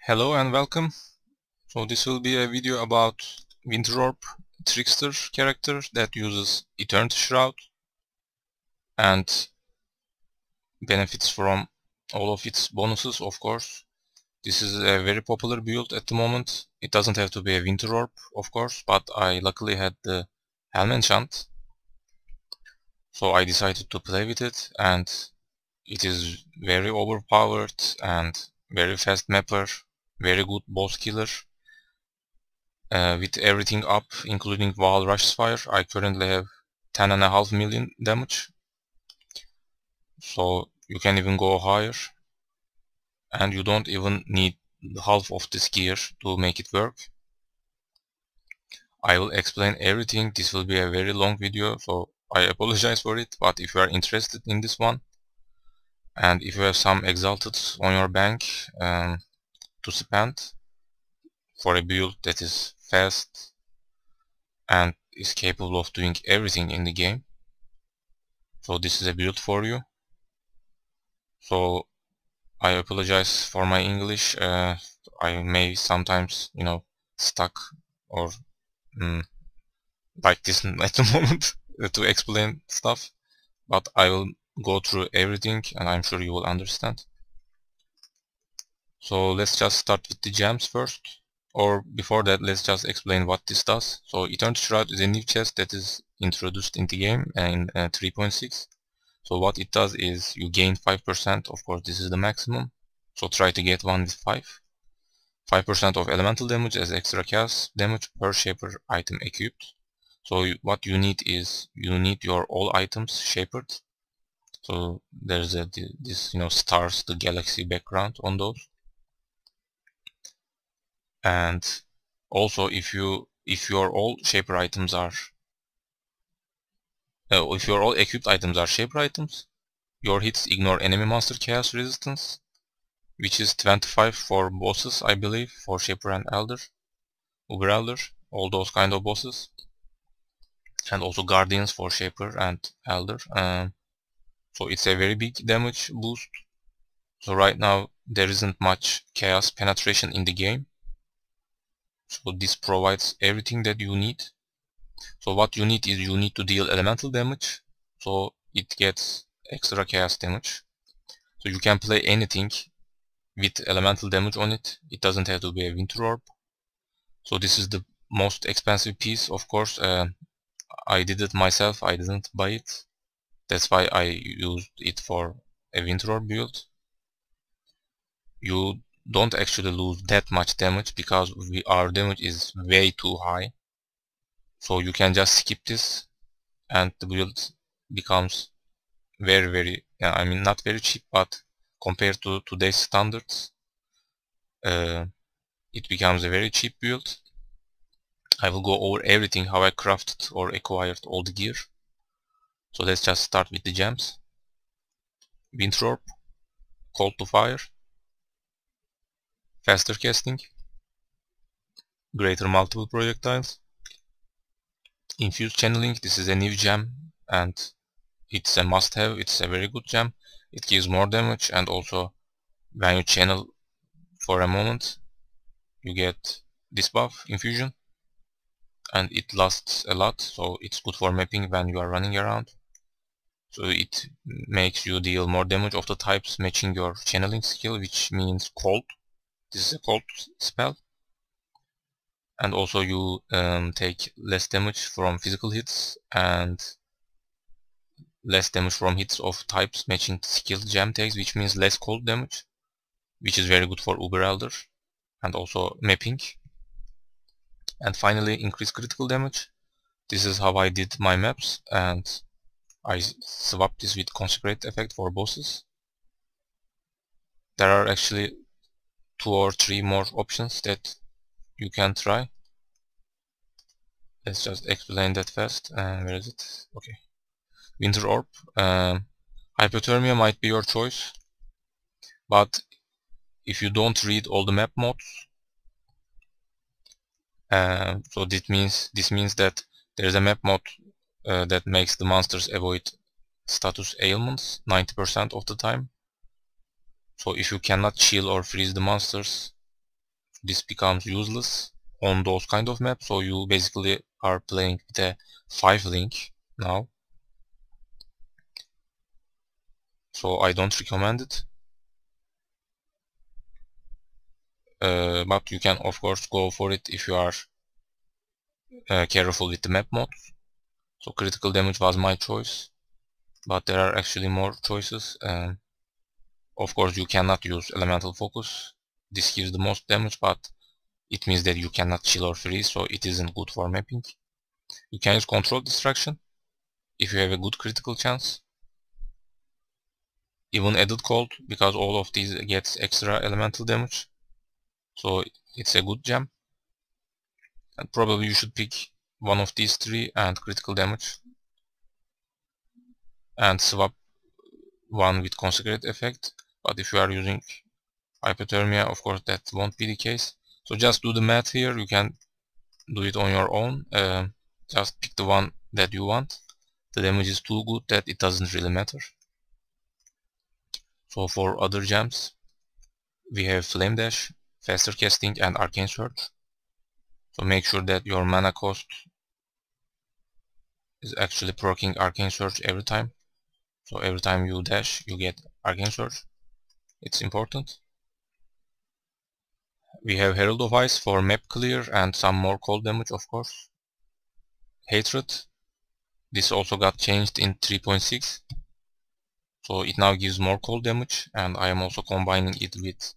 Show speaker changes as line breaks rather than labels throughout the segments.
Hello and welcome. So this will be a video about Winter Orb Trickster character that uses Eternity Shroud and benefits from all of its bonuses, of course. This is a very popular build at the moment. It doesn't have to be a Winter Orb, of course, but I luckily had the Helm enchant, so I decided to play with it, and it is very overpowered and very fast mapper, very good boss killer. With everything up, including Wall Rush Fire, I currently have 10.5 million damage. So you can even go higher. And you don't even need half of this gear to make it work. I will explain everything. This will be a very long video, so I apologize for it. But if you are interested in this one, and if you have some exalted on your bank to spend for a build that is fast and is capable of doing everything in the game, so this is a build for you. So I apologize for my English. I may sometimes, stuck or like this at the moment to explain stuff, but I will go through everything and I'm sure you will understand. So let's just start with the gems first. Or before that, let's just explain what this does. So Eternity Shroud is a new chest that is introduced in the game in 3.6. So what it does is you gain 5%, of course this is the maximum, so try to get one with 5% of elemental damage as extra cast damage per shaper item equipped. So what you need is, you need your all items shapered. So there's this stars, the galaxy background on those. And also if your all shaper items are if your all equipped items are shaper items, your hits ignore enemy monster chaos resistance, which is 25 for bosses, I believe, for Shaper and Elder, Uber Elder, all those kind of bosses, and also Guardians for Shaper and Elder. So it's a very big damage boost. So right now there isn't much chaos penetration in the game, so this provides everything that you need. So what you need is, you need to deal elemental damage, so it gets extra chaos damage. So you can play anything with elemental damage on it. It doesn't have to be a Winter Orb. So this is the most expensive piece, of course. I did it myself, I didn't buy it. That's why I used it for a Winter Orb build. You don't actually lose that much damage because our damage is way too high. So you can just skip this and the build becomes very, I mean not very cheap, but compared to today's standards, it becomes a very cheap build. I will go over everything, how I crafted or acquired all the gear. So let's just start with the gems. Winter Orb, Cold to Fire, Faster Casting, Greater Multiple Projectiles, Infused Channeling. This is a new gem and it's a must-have. It's a very good gem. It gives more damage, and also when you channel for a moment you get this buff, Infusion, and it lasts a lot, so it's good for mapping when you are running around. So it makes you deal more damage of the types matching your channeling skill, which means cold. This is a cold spell. And also you take less damage from physical hits and less damage from hits of types matching skill gem tags, which means less cold damage, which is very good for Uber Elder and also mapping. And finally, increase critical damage. This is how I did my maps, and I swapped this with Consecrate effect for bosses. There are actually 2 or 3 more options that you can try. Let's just explain that fast. Where is it? Okay. Winter Orb. Hypothermia might be your choice, but if you don't read all the map mods, so this means that there is a map mod that makes the monsters avoid status ailments 90% of the time. So if you cannot chill or freeze the monsters, this becomes useless on those kind of maps. So you basically are playing with a 5 link now. So I don't recommend it. But you can of course go for it if you are careful with the map modes. So critical damage was my choice, but there are actually more choices. Of course you cannot use elemental focus. This gives the most damage, but it means that you cannot chill or freeze, so it isn't good for mapping. You can use control distraction if you have a good critical chance. Even added cold, because all of these gets extra elemental damage. So it's a good gem. And probably you should pick one of these three and critical damage. And swap one with consecrate effect. But if you are using hypothermia, of course that won't be the case. So just do the math here. You can do it on your own. Just pick the one that you want. The damage is too good that it doesn't really matter. So for other gems, we have Flame Dash, Faster Casting and Arcane Surge. So make sure that your mana cost is actually proccing Arcane Surge every time. So every time you dash, you get Arcane Surge. It's important. We have Herald of Ice for map clear and some more cold damage, of course. Hatred. This also got changed in 3.6. So it now gives more cold damage, and I am also combining it with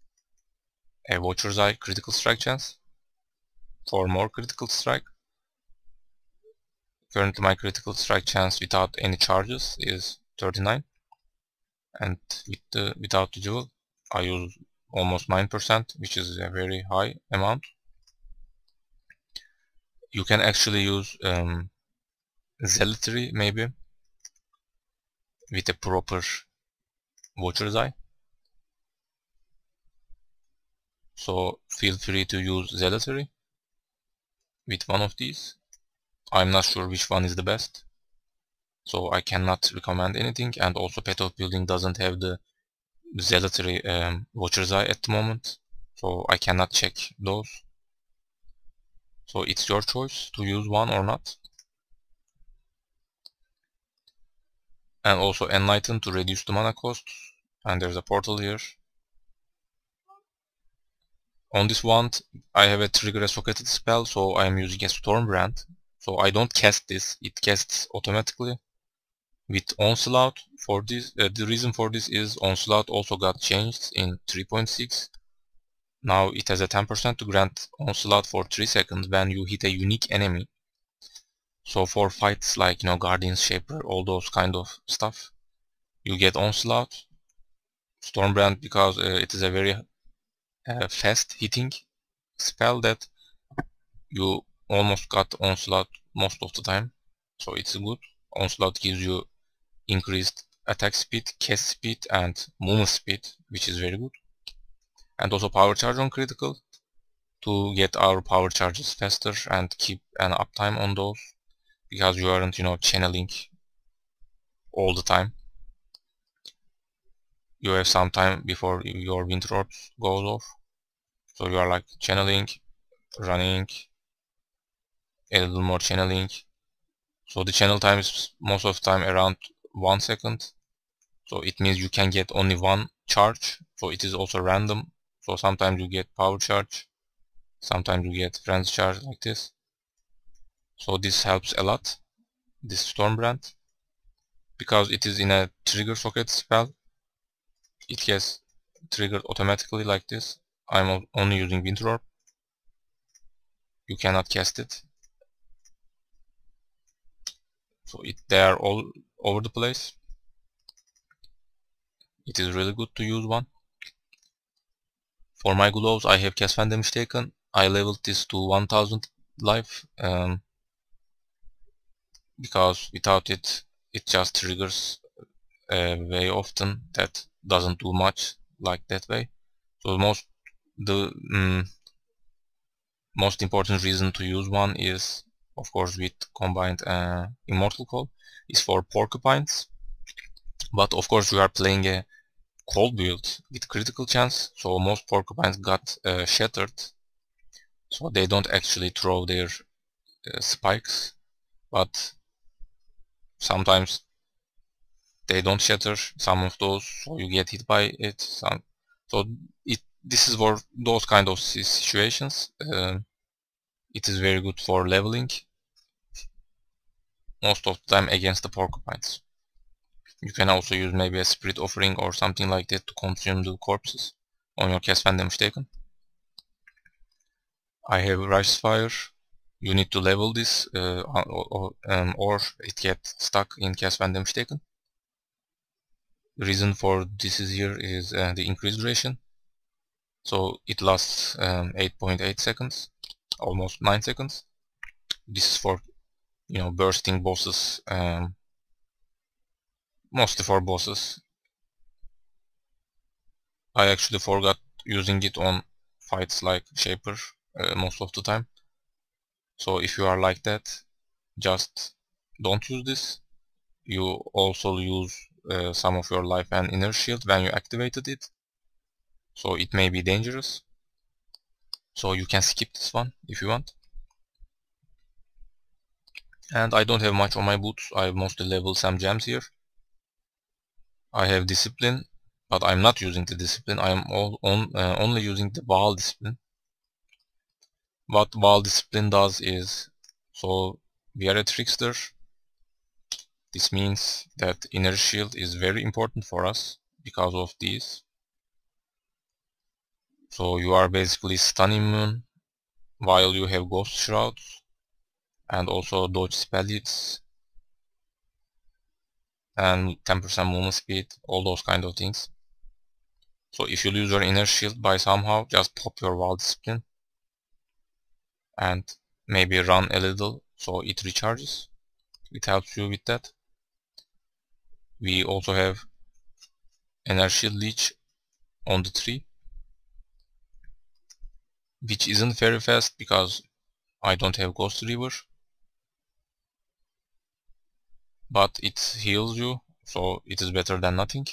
a Watcher's Eye critical strike chance for more critical strike. Currently my critical strike chance without any charges is 39, and without the jewel I use almost 9%, which is a very high amount. You can actually use Zealotry maybe with a proper Watcher's Eye. So feel free to use Zealotry with one of these. I'm not sure which one is the best, so I cannot recommend anything. And also Path of Building doesn't have the Zealotry Watcher's Eye at the moment, so I cannot check those. So it's your choice to use one or not. And also Enlighten to reduce the mana cost, and there's a portal here. On this wand I have a trigger a socketed spell, so I am using a Stormbrand. So I don't cast this, it casts automatically with Onslaught. For this, the reason for this is Onslaught also got changed in 3.6. Now it has a 10% to grant Onslaught for 3 seconds when you hit a unique enemy. So for fights like Guardian's Shaper, all those kind of stuff, you get Onslaught. Stormbrand, because it is a very fast hitting spell that you almost got Onslaught most of the time, so it's good. Onslaught gives you increased attack speed, cast speed and movement speed, which is very good. And also power charge on critical to get our power charges faster and keep an uptime on those, because you aren't channeling all the time. You have some time before your Winter Orbs goes off, so you are like channeling, running, a little more channeling. So the channel time is most of the time around 1 second. So it means you can get only one charge. So it is also random. So sometimes you get power charge, sometimes you get friends charge like this. So this helps a lot, this Stormbrand, because it is in a trigger socket spell. It gets triggered automatically like this. I'm only using Winter Orb. You cannot cast it. So they are all over the place. It is really good to use one. For my gloves I have cast fan damage taken. I leveled this to 1000 life, because without it, it just triggers very often. That doesn't do much like that way. So the most important reason to use one is, of course, with combined Immortal Call, is for porcupines. But of course you are playing a cold build with critical chance, so most porcupines got shattered so they don't actually throw their spikes, but sometimes they don't shatter some of those, so you get hit by it. So this is for those kind of situations. It is very good for leveling, most of the time against the porcupines. You can also use maybe a spirit offering or something like that to consume the corpses on your cast when damage taken. I have Rush Fire. You need to level this or it gets stuck in cast when damage taken. The reason for this is here is the increased duration. So it lasts 8.8 seconds, almost 9 seconds. This is for bursting bosses, mostly for bosses. I actually forgot using it on fights like Shaper most of the time. So if you are like that, just don't use this. You also lose some of your life and inner shield when you activated it, so it may be dangerous. So you can skip this one if you want. And I don't have much on my boots. I mostly level some gems here. I have discipline, but I'm not using the discipline. I am only using the Baal discipline. What Baal discipline does is, so we are a trickster. This means that inner shield is very important for us because of these. So you are basically stun immune while you have ghost shrouds and also dodge spell hits and 10% movement speed, all those kind of things. So if you lose your inner shield by somehow, just pop your Baal discipline and maybe run a little so it recharges. It helps you with that. We also have energy leech on the tree, which isn't very fast because I don't have Ghost River, but it heals you, so it is better than nothing.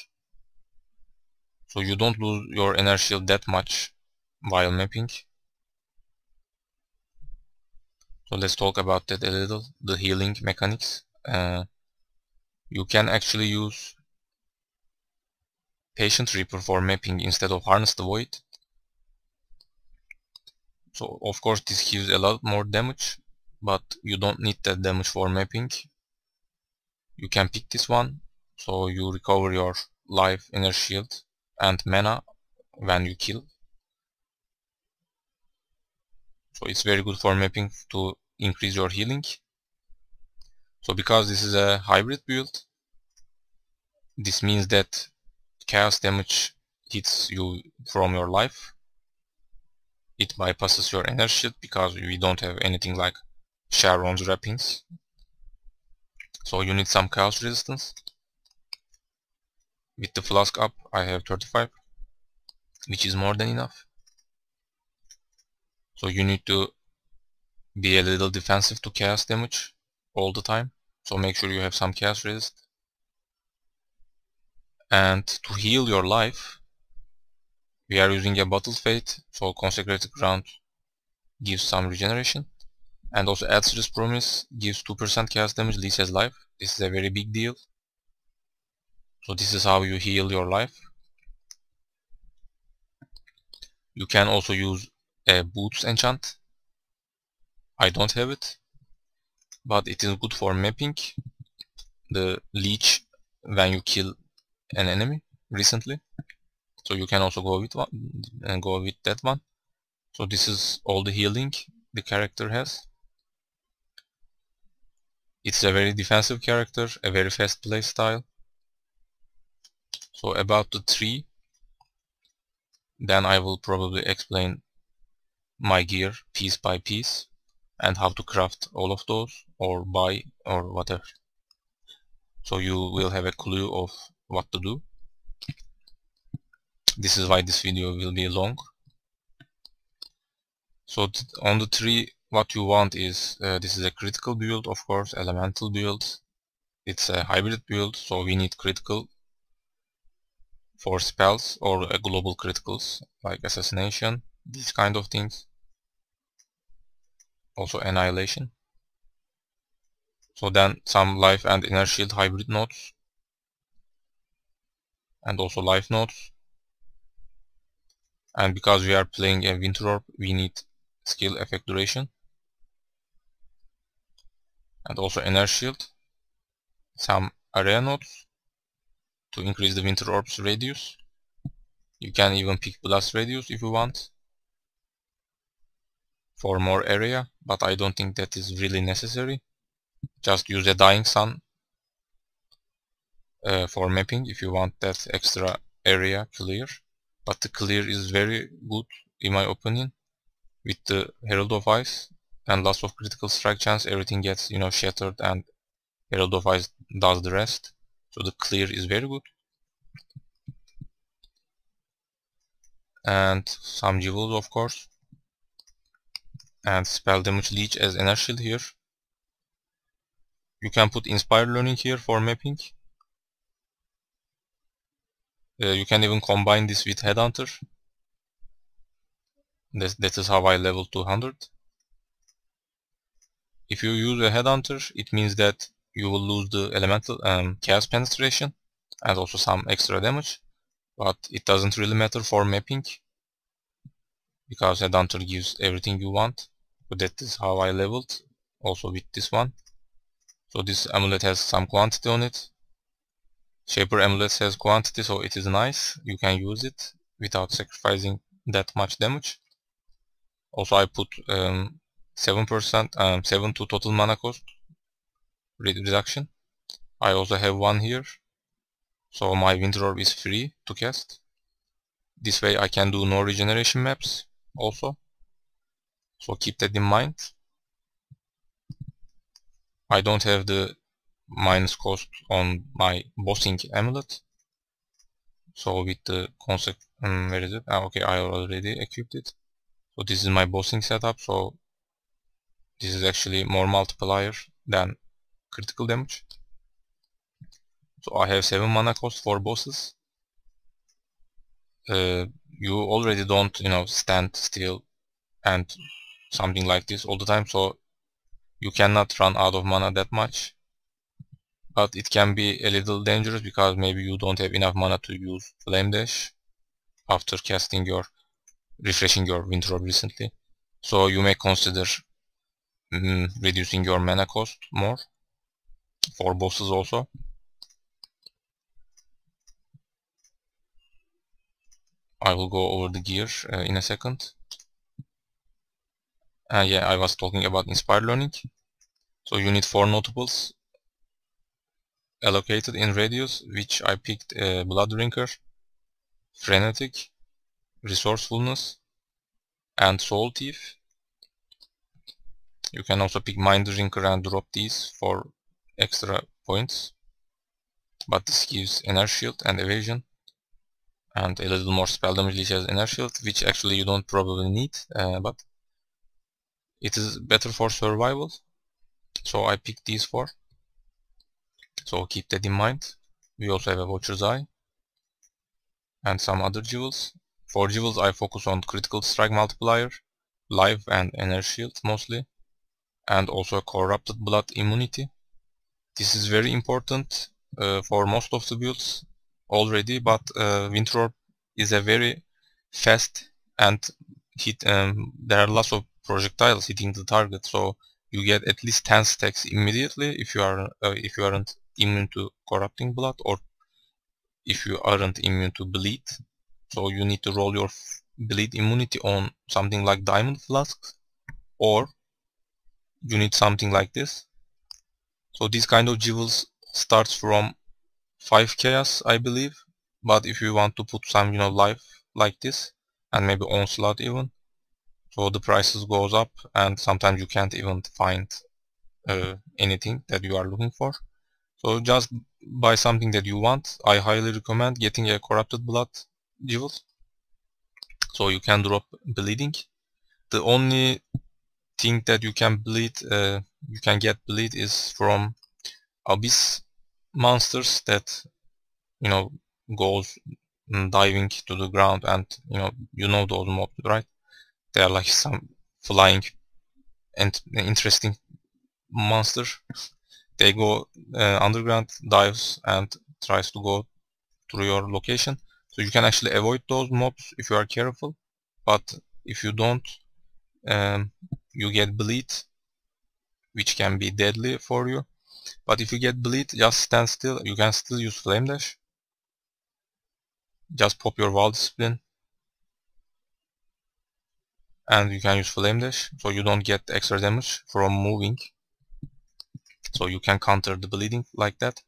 So you don't lose your energy shield that much while mapping. So let's talk about that a little, the healing mechanics. You can actually use Patient Reaper for mapping instead of Harness the Void. So of course this gives a lot more damage, but you don't need that damage for mapping. You can pick this one, so you recover your life, inner shield and mana when you kill. So it's very good for mapping to increase your healing. So because this is a hybrid build, this means that chaos damage hits you from your life. It bypasses your inner shield because we don't have anything like Sharon's wrappings. So you need some chaos resistance. With the flask up, I have 35, which is more than enough. So you need to be a little defensive to chaos damage all the time. So make sure you have some chaos resist. And to heal your life, we are using a Battle Fate, so Consecrated Ground gives some regeneration. And also Adser's Promise gives 2% chaos damage, least has life. This is a very big deal. So this is how you heal your life. You can also use a Boots enchant. I don't have it, but it is good for mapping the leech when you kill an enemy recently. So you can also go with one and go with that one. So this is all the healing the character has. It's a very defensive character, a very fast play style. So about the tree, then I will probably explain my gear piece by piece and how to craft all of those or buy or whatever. So you will have a clue of what to do. This is why this video will be long. So on the tree, what you want is, this is a critical build, of course, elemental build. It's a hybrid build, so we need critical for spells or global criticals like assassination, these kind of things. also Annihilation. So then some life and inner shield hybrid nodes, and also life nodes. And because we are playing a Winter Orb, we need skill effect duration, and also inner shield, some area nodes to increase the Winter Orb's radius. You can even pick blast radius if you want for more area, but I don't think that is really necessary. Just use a Dying Sun for mapping if you want that extra area clear. But the clear is very good in my opinion. With the Herald of Ice and loss of critical strike chance, everything gets shattered, and Herald of Ice does the rest. So the clear is very good. And some jewels, of course, and spell damage leech as inner shield here. You can put inspired learning here for mapping. You can even combine this with headhunter. That is how I level 200. If you use a headhunter, it means that you will lose the elemental chaos penetration and also some extra damage, but it doesn't really matter for mapping because headhunter gives everything you want. So that is how I leveled also with this one. So this amulet has some quantity on it. Shaper amulet has quantity, so it is nice. You can use it without sacrificing that much damage. Also I put 7%, 7 to total mana cost reduction. I also have one here, so my Winter Orb is free to cast. This way I can do no regeneration maps also, so keep that in mind. I don't have the minus cost on my bossing amulet, so with the concept, where is it? Okay, I already equipped it. So this is my bossing setup, so this is actually more multiplier than critical damage. So I have 7 mana cost for bosses. You already don't stand still and something like this all the time, so you cannot run out of mana that much. But it can be a little dangerous because maybe you don't have enough mana to use Flame Dash after refreshing your Winter Orb recently. So you may consider reducing your mana cost more for bosses also. I will go over the gear in a second. Yeah, I was talking about inspired learning. So you need 4 notables allocated in radius, which I picked Blood Drinker, Frenetic, Resourcefulness, and Soul Thief. You can also pick Mind Drinker and drop these for extra points, but this gives Inner Shield and Evasion, and a little more spell damage leech as Inner Shield, which actually you don't probably need, but it is better for survival, so I picked these 4. So keep that in mind. We also have a Watcher's Eye and some other jewels. For jewels I focus on critical strike multiplier, life and inner shield mostly, and also corrupted blood immunity. This is very important for most of the builds already, but Winter Orb is a very fast and there are lots of projectiles hitting the target, so you get at least 10 stacks immediately if you aren't immune to corrupting blood, or if you aren't immune to bleed. So you need to roll your bleed immunity on something like diamond flasks, or you need something like this. So these kind of jewels starts from 5 chaos, I believe, but if you want to put some life like this, and maybe onslaught even, so the prices goes up, and sometimes you can't even find anything that you are looking for. So just buy something that you want. I highly recommend getting a corrupted blood jewel, so you can drop bleeding. The only thing that you can get bleed is from abyss monsters that goes diving to the ground, and those mobs, right? They are like some flying interesting monster. They go underground, dives, and tries to go through your location. So you can actually avoid those mobs if you are careful. But if you don't, you get bleed, which can be deadly for you. But if you get bleed, just stand still. You can still use flame dash. Just pop your wall discipline, and you can use flame dash, so you don't get extra damage from moving. So you can counter the bleeding like that.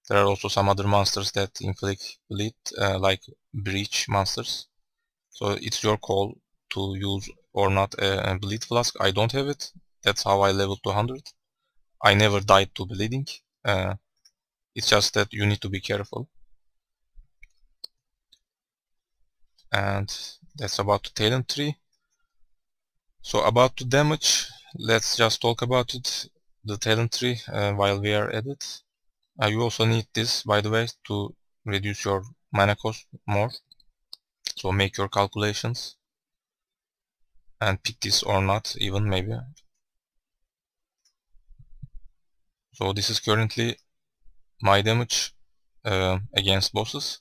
There are also some other monsters that inflict bleed, like breach monsters. So it's your call to use or not a bleed flask. I don't have it. That's how I leveled to 100. I never died to bleeding. It's just that you need to be careful. And that's about the talent tree. So about the damage, let's just talk about it, the talent tree, while we are at it. You also need this, by the way, to reduce your mana cost more. So make your calculations and pick this or not, even maybe. So this is currently my damage against bosses.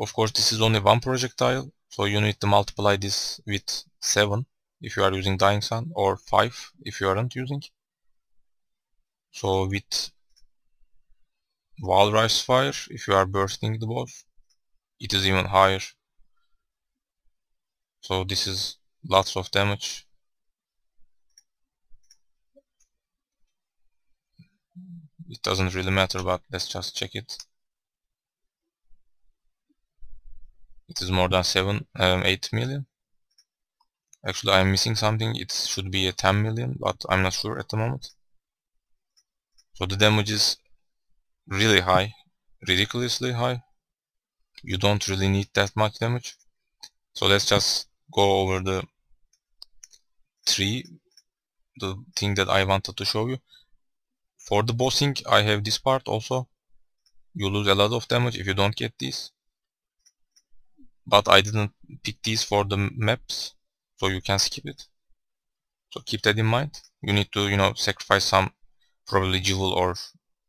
Of course, this is only one projectile, so you need to multiply this with 7 if you are using Dying Sun, or 5 if you aren't using. So with Wall Rise Fire, if you are bursting the boss, it is even higher. So this is lots of damage. It doesn't really matter, but let's just check it. It is more than 8 million. Actually, I'm missing something. It should be a 10 million, but I'm not sure at the moment. So the damage is really high, ridiculously high. You don't really need that much damage. So let's just go over the tree, the thing that I wanted to show you. For the bossing, I have this part also. You lose a lot of damage if you don't get these. But I didn't pick these for the maps, so you can skip it. So keep that in mind. You need to, sacrifice some, probably jewel or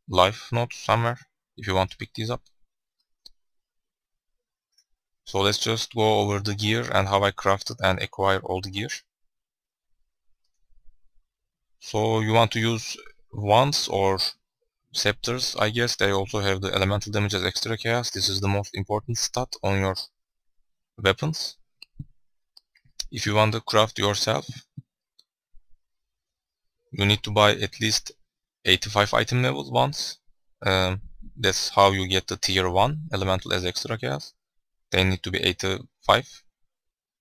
life nodes somewhere if you want to pick these up. So let's just go over the gear and how I crafted and acquired all the gear. So you want to use wands or scepters, I guess. They also have the elemental damage as extra chaos. This is the most important stat on your weapons. If you want to craft yourself, you need to buy at least 85 item level ones. That's how you get the tier 1 elemental as extra chaos. They need to be 85.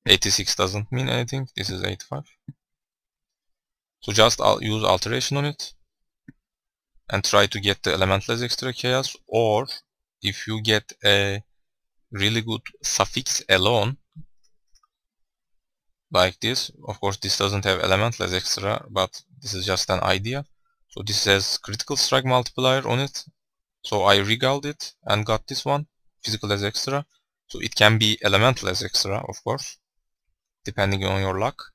86 doesn't mean anything. This is 85. So just use alteration on it and try to get the elemental as extra chaos, or if you get a really good suffix alone like this, of course this doesn't have elemental as extra, but this is just an idea. So this has critical strike multiplier on it, so I regaled it and got this one, physical as extra. So it can be elemental as extra, of course, depending on your luck.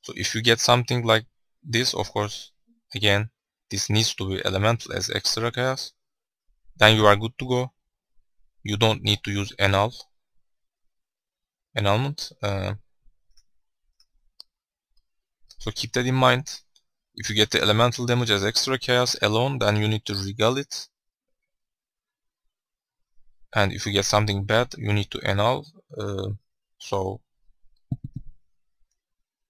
So if you get something like this, of course, again, this needs to be elemental as extra chaos, then you are good to go. You don't need to use annulment. So keep that in mind. If you get the elemental damage as extra chaos alone, then you need to regal it. And if you get something bad, you need to annul. So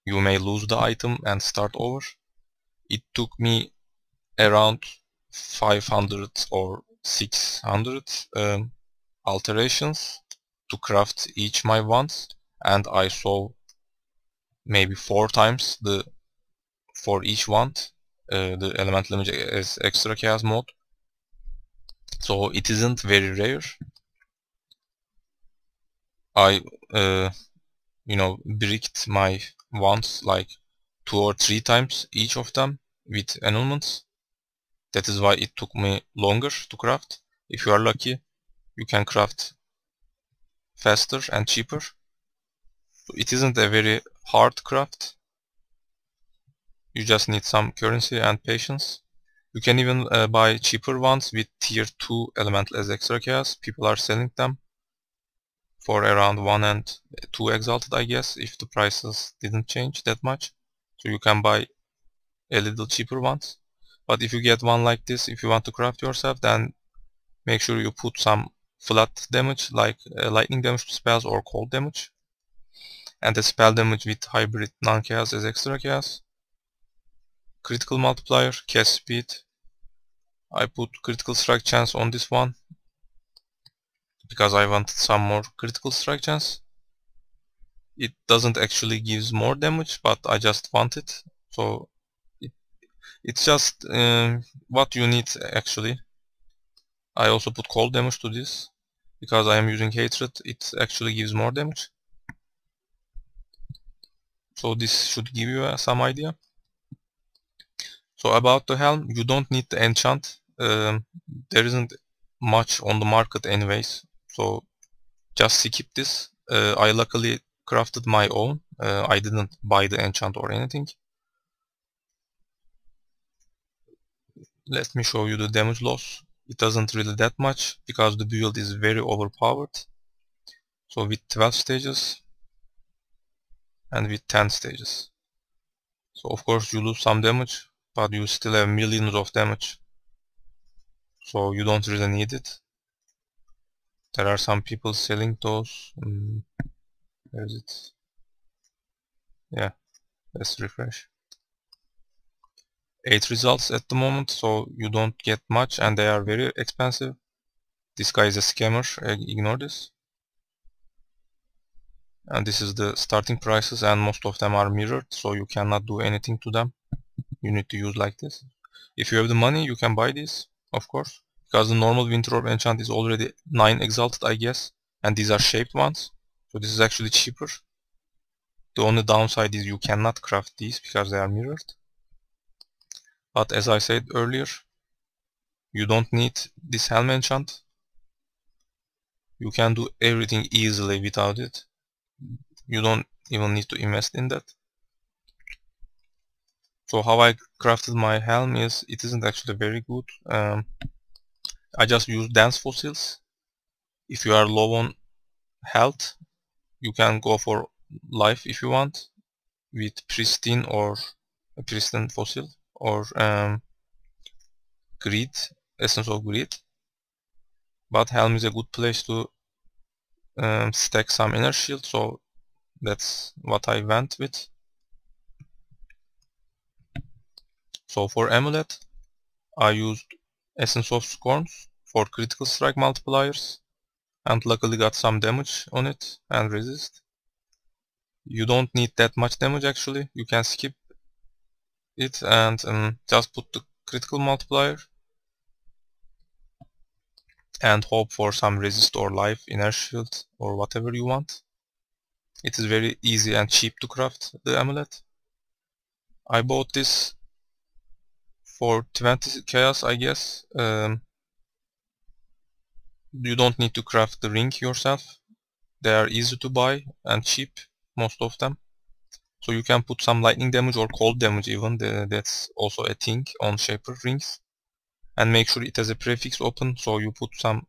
you may lose the item and start over. It took me around 500 or 600 alterations to craft each my wands, and I saw maybe 4 times for each wand the elemental damage as extra chaos mode. So it isn't very rare. I bricked my wands like 2 or 3 times each of them with annulments. That is why it took me longer to craft. If you are lucky, you can craft faster and cheaper. So it isn't a very hard craft. You just need some currency and patience. You can even buy cheaper ones with tier 2 elemental as extra chaos. People are selling them for around 1 and 2 exalted, I guess, if the prices didn't change that much. So you can buy a little cheaper ones. But if you get one like this, if you want to craft yourself, then make sure you put some flat damage like lightning damage spells or cold damage. And a spell damage with hybrid non-chaos as extra chaos. Critical multiplier, cast speed. I put critical strike chance on this one because I wanted some more critical strike chance. It doesn't actually give more damage, but I just want it. So it's just what you need actually. I also put cold damage to this because I am using hatred. It actually gives more damage. So this should give you some idea. So about the helm, you don't need the enchant. There isn't much on the market anyways. So just skip this. I luckily crafted my own. I didn't buy the enchant or anything. Let me show you the damage loss. It doesn't really that much because the build is very overpowered. So with 12 stages and with 10 stages. So of course you lose some damage, but you still have millions of damage. So you don't really need it. There are some people selling those. Where is it? Yeah, let's refresh. 8 results at the moment, so you don't get much and they are very expensive. This guy is a scammer, ignore this. And this is the starting prices and most of them are mirrored, so you cannot do anything to them. You need to use like this. If you have the money, you can buy this, of course. Because the normal Winter Orb enchant is already 9 exalted, I guess. And these are shaped ones. So this is actually cheaper. The only downside is you cannot craft these because they are mirrored. But as I said earlier, you don't need this helm enchant. You can do everything easily without it. You don't even need to invest in that. So how I crafted my helm is, it isn't actually very good. I just use dance fossils. If you are low on health, you can go for life if you want with pristine or a pristine fossil or greed, essence of greed. But helm is a good place to stack some inner shield, so that's what I went with. So for amulet, I used essence of scorns for critical strike multipliers and luckily got some damage on it and resist. You don't need that much damage actually, you can skip it and just put the critical multiplier and hope for some resist or life, inner shield or whatever you want. It is very easy and cheap to craft the amulet. I bought this for 20 chaos, I guess. You don't need to craft the ring yourself. They are easy to buy and cheap, most of them. So you can put some lightning damage or cold damage even, that's also a thing on shaper rings. And make sure it has a prefix open, so you put some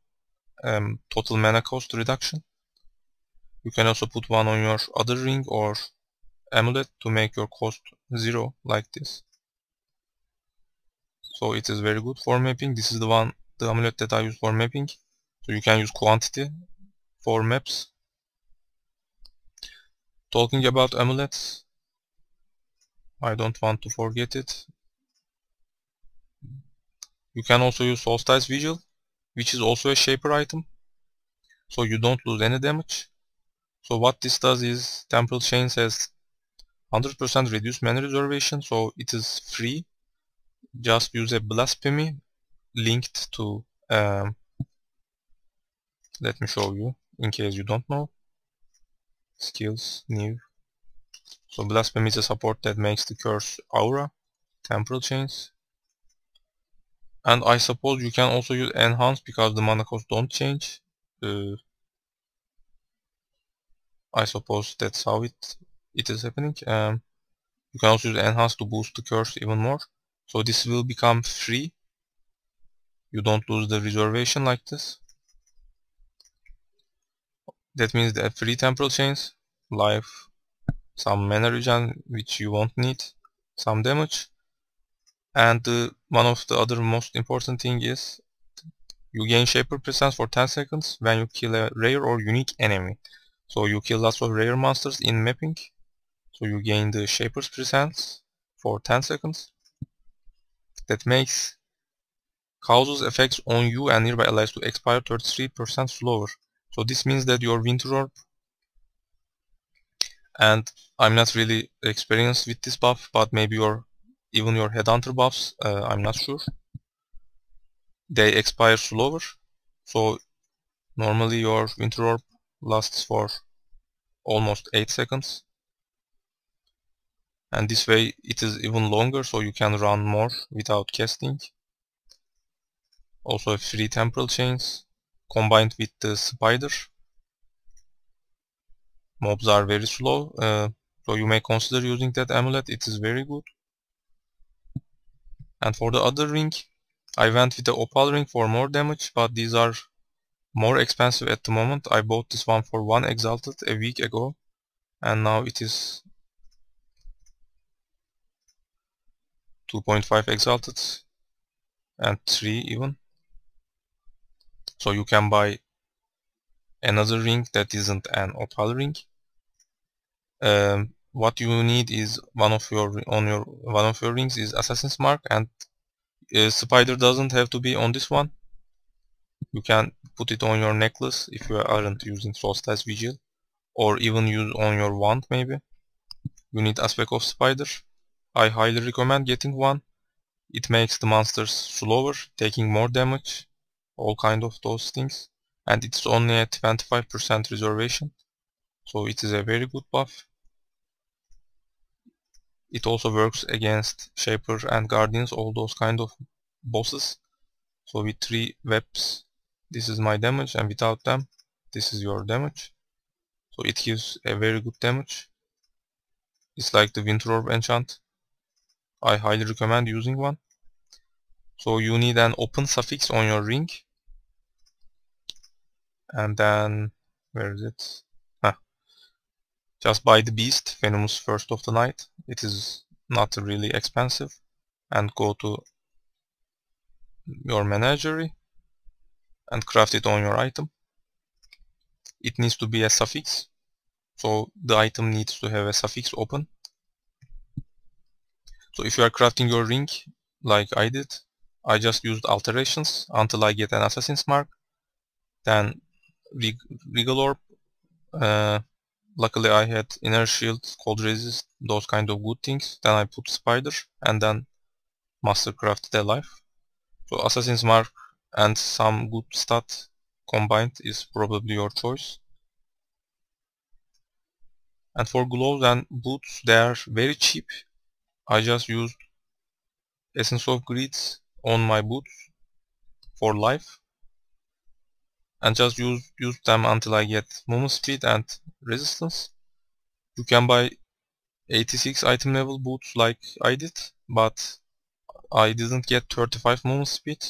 total mana cost reduction. You can also put one on your other ring or amulet to make your cost 0 like this. So it is very good for mapping. This is the amulet that I use for mapping. So you can use quantity for maps. Talking about amulets, I don't want to forget it. You can also use Solstice Vigil, which is also a shaper item. So you don't lose any damage. So what this does is Temporal Chains has 100% reduced mana reservation, so it is free. Just use a blasphemy linked to let me show you in case you don't know. Skills, new. So blasphemy is a support that makes the curse aura, temporal chains. And I suppose you can also use enhance because the mana cost don't change. I suppose that's how it is happening. You can also use enhance to boost the curse even more. So this will become free. You don't lose the reservation like this. That means that free temporal chains, life, some mana regen which you won't need, some damage, and one of the other most important thing is you gain Shaper presence for 10 seconds when you kill a rare or unique enemy. So you kill lots of rare monsters in mapping, so you gain the Shaper's presence for 10 seconds. That makes causes effects on you and nearby allies to expire 33% slower. So this means that your Winter Orb, and I'm not really experienced with this buff, but maybe even your Headhunter buffs, I'm not sure, they expire slower. So normally your Winter Orb lasts for almost 8 seconds, and this way it is even longer, so you can run more without casting. Also free temporal chains combined with the spider. Mobs are very slow, so you may consider using that amulet. It is very good. And for the other ring, I went with the opal ring for more damage, but these are more expensive at the moment. I bought this one for 1 exalted a week ago, and now it is 2.5 exalted and 3 even. So you can buy another ring that isn't an opal ring. What you need is one of your rings is Assassin's Mark, and spider doesn't have to be on this one. You can put it on your necklace if you aren't using Solstice Vigil, or even use on your wand maybe. You need Aspect of Spider. I highly recommend getting one. It makes the monsters slower, taking more damage, all kind of those things, and it's only at 25% reservation, so it is a very good buff. It also works against Shaper and Guardians, all those kind of bosses. So with 3 webs, this is my damage, and without them, this is your damage. So it gives a very good damage. It's like the Winter Orb enchant. I highly recommend using one. So you need an open suffix on your ring. And then, where is it? Just buy the beast, Venomous First of the Night. It is not really expensive. And go to your menagerie and craft it on your item. It needs to be a suffix, so the item needs to have a suffix open. So if you are crafting your ring like I did, I just used alterations until I get an Assassin's Mark, then Regal Orb. Luckily I had Inner Shield, Cold Resist, those kind of good things. Then I put Spider, and then Mastercrafted a life. So Assassin's Mark and some good stat combined is probably your choice. And for gloves and boots, they are very cheap. I just used Essence of Greed on my boots for life, and just use them until I get movement speed and resistance. You can buy 86 item level boots like I did, but I didn't get 35 movement speed.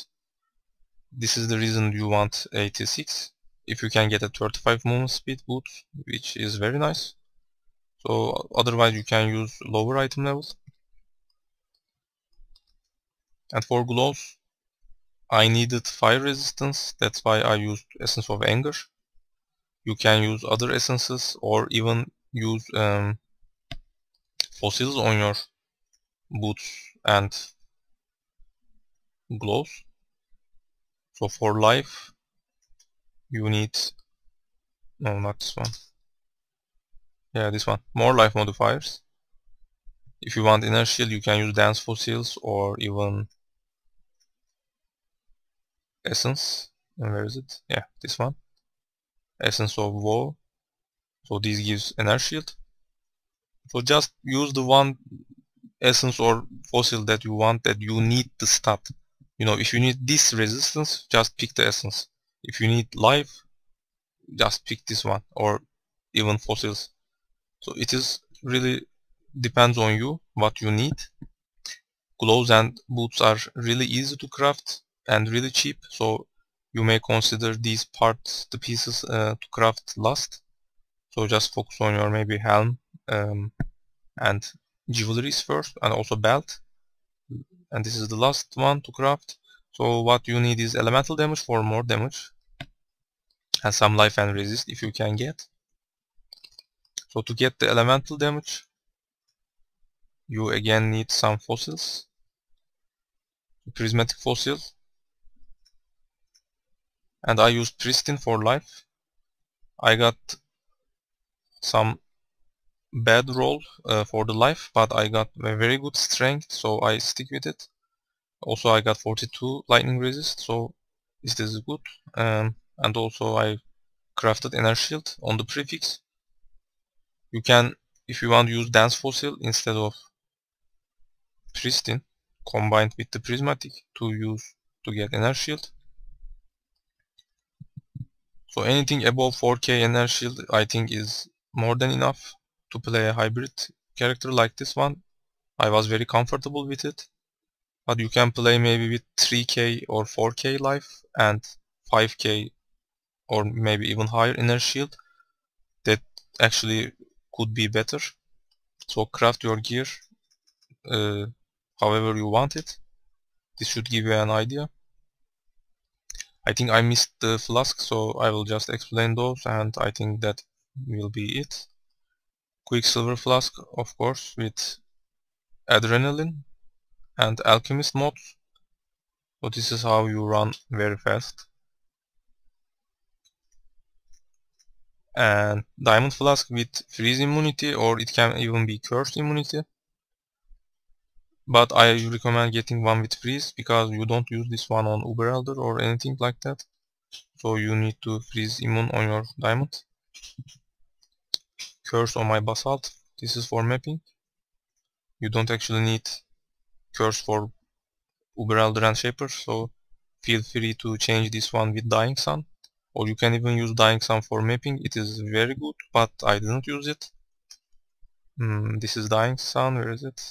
This is the reason you want 86. If you can get a 35 movement speed boot, which is very nice. So otherwise you can use lower item levels. And for gloves, I needed fire resistance, that's why I used Essence of Anger. You can use other essences or even use fossils on your boots and gloves. So for life, you need, no, not this one. Yeah, this one, more life modifiers. If you want Inner Shield, you can use Dance Fossils or even Essence. And where is it? Yeah, this one. Essence of Woe. So this gives Inner Shield. So just use the one essence or fossil that you want, that you need the stat. You know, if you need this resistance, just pick the essence. If you need life, just pick this one, or even fossils. So it is really depends on you, what you need. Gloves and boots are really easy to craft and really cheap, so you may consider these parts, the pieces, to craft last. So just focus on your maybe helm and jewelries first, and also belt. And this is the last one to craft. So what you need is elemental damage for more damage, and some life and resist if you can get. So to get the elemental damage, you again need some fossils. Prismatic fossil, and I used pristine for life. I got some bad roll for the life, but I got a very good strength, so I stick with it. Also I got 42 lightning resist, so this is good. And also I crafted inner shield on the prefix. You can, if you want to use dense fossil instead of pristine, combined with the prismatic to get inner shield. So anything above 4k inner shield I think is more than enough to play a hybrid character like this one. I was very comfortable with it. But you can play maybe with 3k or 4k life and 5k or maybe even higher inner shield. That actually could be better. So craft your gear however you want it. This should give you an idea. I think I missed the flask, so I will just explain those, and I think that will be it. Quicksilver flask, of course, with adrenaline and alchemist mods. So this is how you run very fast. And diamond flask with freeze immunity, or it can even be curse immunity. But I recommend getting one with freeze because you don't use this one on Uber Elder or anything like that. So you need to freeze immune on your diamond. Curse on my basalt. This is for mapping. You don't actually need curse for Uber Elder and Shaper, so feel free to change this one with Dying Sun. Or you can even use Dying Sun for mapping. It is very good, but I didn't use it. This is Dying Sun. Where is it?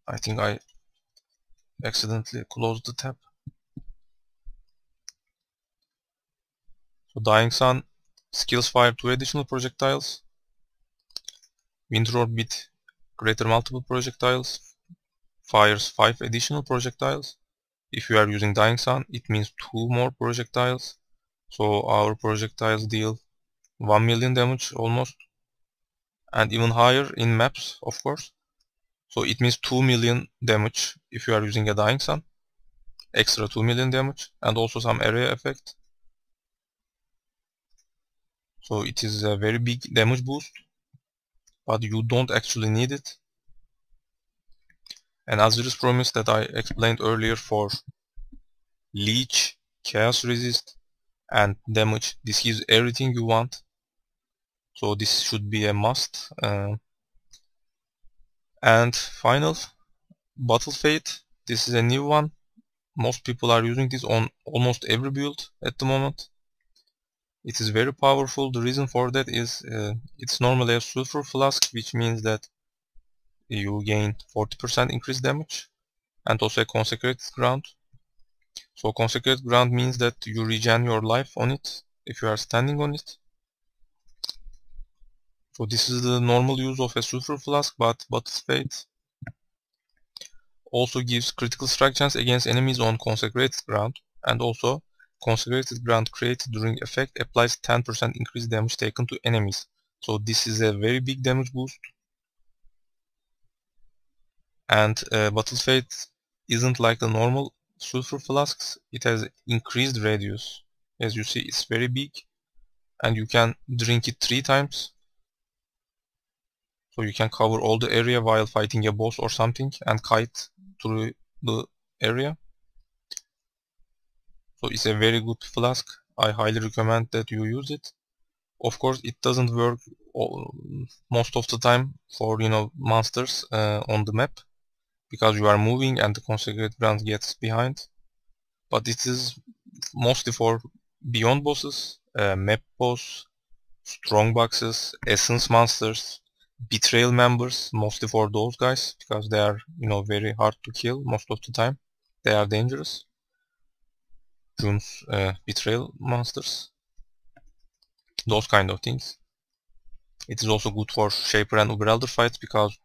I think I accidentally closed the tab. So Dying Sun skills fire 2 additional projectiles. Winter Orb with greater multiple projectiles fires 5 additional projectiles. If you are using Dying Sun, it means 2 more projectiles. So our projectiles deal 1 million damage almost, and even higher in maps, of course. So it means 2 million damage if you are using a Dying Sun. Extra 2 million damage, and also some area effect. So it is a very big damage boost, but you don't actually need it. And Azir's promise that I explained earlier for leech, chaos resist, and damage, this gives everything you want. So this should be a must. And final, Battle Fate. This is a new one. Most people are using this on almost every build at the moment. It is very powerful. The reason for that is it's normally a sulfur flask, which means that you gain 40% increased damage, and also a consecrated ground. So consecrated ground means that you regen your life on it if you are standing on it. So this is the normal use of a sulfur flask, but Battle Fate also gives critical strike chance against enemies on consecrated ground, and also consecrated ground created during effect applies 10% increased damage taken to enemies. So this is a very big damage boost. And Battle Fate isn't like the normal sulfur flasks. It has increased radius. As you see, it's very big, and you can drink it 3 times. So you can cover all the area while fighting a boss or something and kite through the area. So it's a very good flask. I highly recommend that you use it. Of course, it doesn't work most of the time for monsters on the map, because you are moving and the consecrated ground gets behind. But it is mostly for beyond bosses, map boss, strong boxes, essence monsters, betrayal members, mostly for those guys, because they are, you know, very hard to kill most of the time. They are dangerous. June's betrayal monsters. Those kind of things. It is also good for Shaper and Uber Elder fights because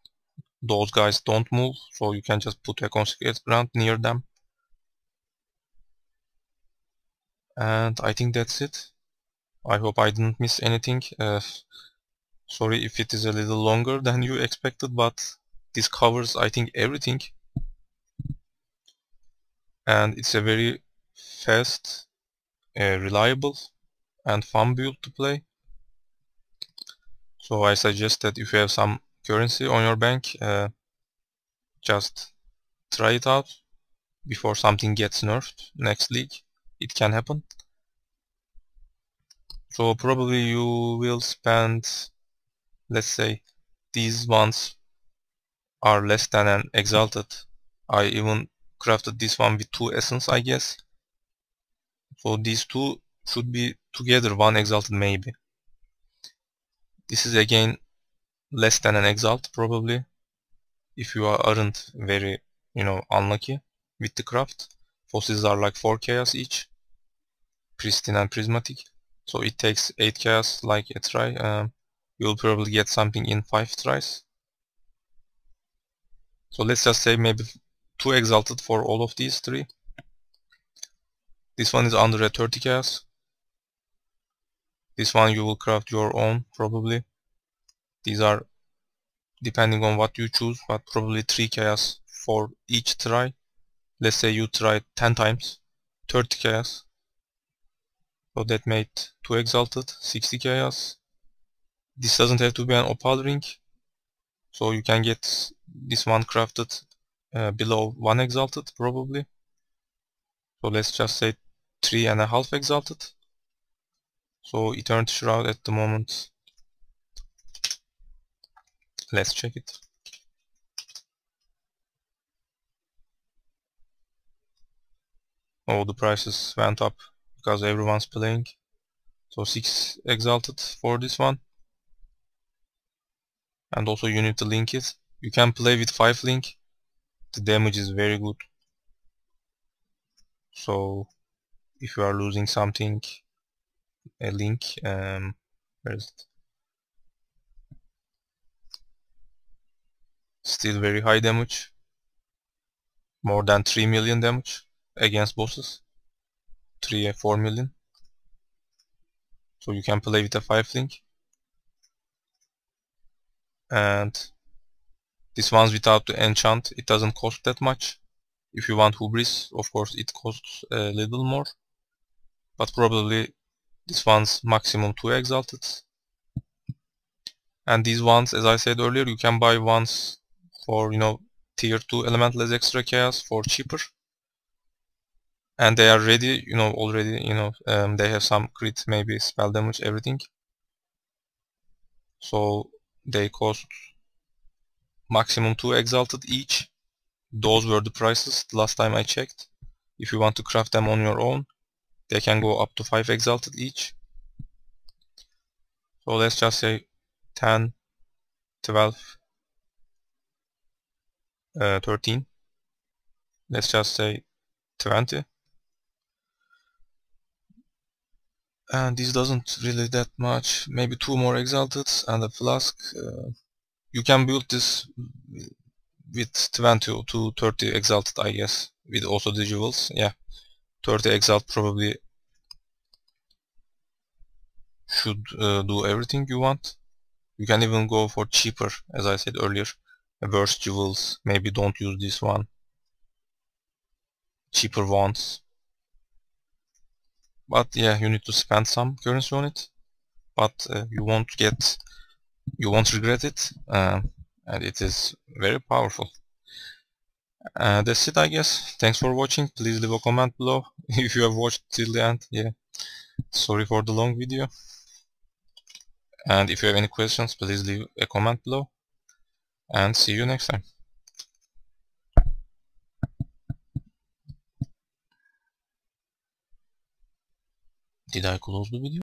those guys don't move, so you can just put a consecrated ground near them. And I think that's it. I hope I didn't miss anything. Sorry if it is a little longer than you expected, but this covers, I think, everything. And it's a very fast, reliable, and fun build to play. So I suggest that if you have some currency on your bank, just try it out before something gets nerfed next league. It can happen. So probably you will spend, let's say, these ones are less than an exalted. I even crafted this one with 2 essence, I guess. So these two should be together 1 exalted maybe. This is again less than an exalt probably, if you aren't very, you know, unlucky with the craft. Fossils are like 4 chaos each, pristine and prismatic, so it takes 8 chaos like a try. You'll probably get something in 5 tries. So let's just say maybe 2 exalted for all of these 3. This one is under a 30 chaos. This one you will craft your own probably. These are depending on what you choose, but probably 3 chaos for each try. Let's say you try 10 times, 30 chaos. So that made 2 exalted, 60 chaos. This doesn't have to be an opal ring, so you can get this one crafted below 1 exalted probably. So let's just say 3.5 exalted. So Eternity Shroud at the moment, let's check it. Oh, the prices went up because everyone's playing. So 6 exalted for this one. And also you need to link it. You can play with 5 link. The damage is very good. So if you are losing something, a link, where is it? Still very high damage. More than 3 million damage against bosses. 4 million. So you can play with a 5 link. And this one's without the enchant, it doesn't cost that much. If you want Hubris, of course it costs a little more. But probably this one's maximum 2 exalted. And these ones, as I said earlier, you can buy ones for, you know, tier 2 elemental as extra chaos for cheaper. And they are ready, you know, already, you know, they have some crit, maybe spell damage, everything. So they cost maximum 2 exalted each. Those were the prices the last time I checked. If you want to craft them on your own, they can go up to 5 exalted each. So let's just say 10, 12, 13. Let's just say 20. And this doesn't really that much. Maybe 2 more exalted and a flask. You can build this with 20 to 30 exalted, I guess, with also the jewels. Yeah, 30 exalt probably should do everything you want. You can even go for cheaper, as I said earlier. Worse jewels, maybe don't use this one. Cheaper ones. But yeah, you need to spend some currency on it. But you won't regret it. And it is very powerful. That's it, I guess. Thanks for watching. Please leave a comment below if you have watched till the end. Yeah, sorry for the long video. And if you have any questions, please leave a comment below. And see you next time. Did I close the video?